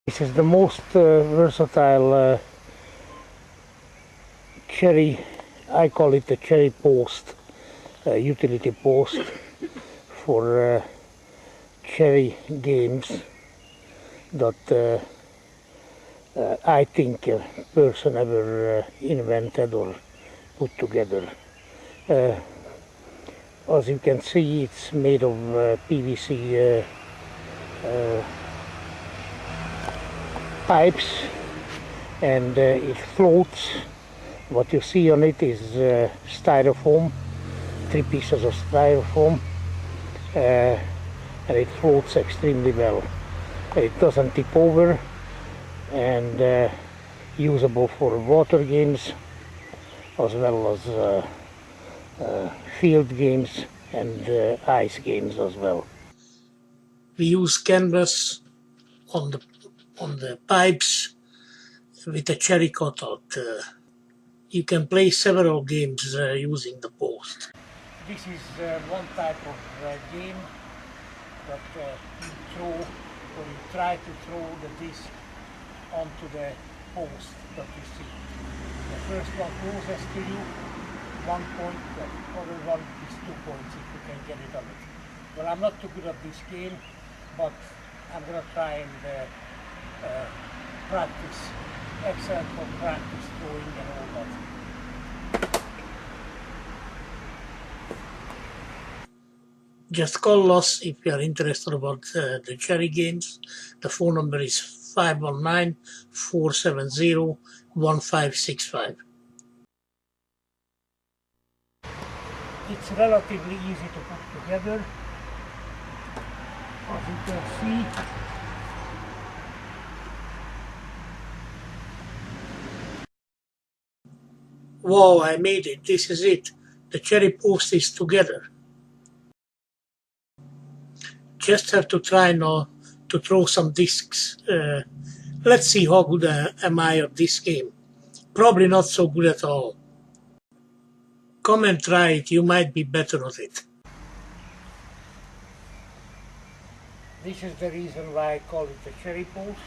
This is the most versatile cherry, I call it a cherry post, utility post for cherry games that I think a person ever invented or put together. As you can see, it's made of PVC pipes, and it floats. What you see on it is styrofoam, 3 pieces of styrofoam, and it floats extremely well. It doesn't tip over, and usable for water games as well as field games and ice games as well. We use canvas on the pipes with a cherry cutout. You can play several games using the post. This is one type of game that you throw, or you try to throw the disc onto the post that you see. The first one closest to you, 1 point, the other one is 2 points if you can get it on it. Well, I'm not too good at this game, but I'm going to try and practice. Excellent for practice throwing and all that. Just call us if you are interested about the cherry games. The phone number is 519-470-1565. It's relatively easy to put together. As you can see, wow, I made it. This is it. The cherry post is together. Just have to try now to throw some discs. Let's see how good am I at this game. Probably not so good at all. Come and try it, you might be better at it. This is the reason why I call it a cherry post.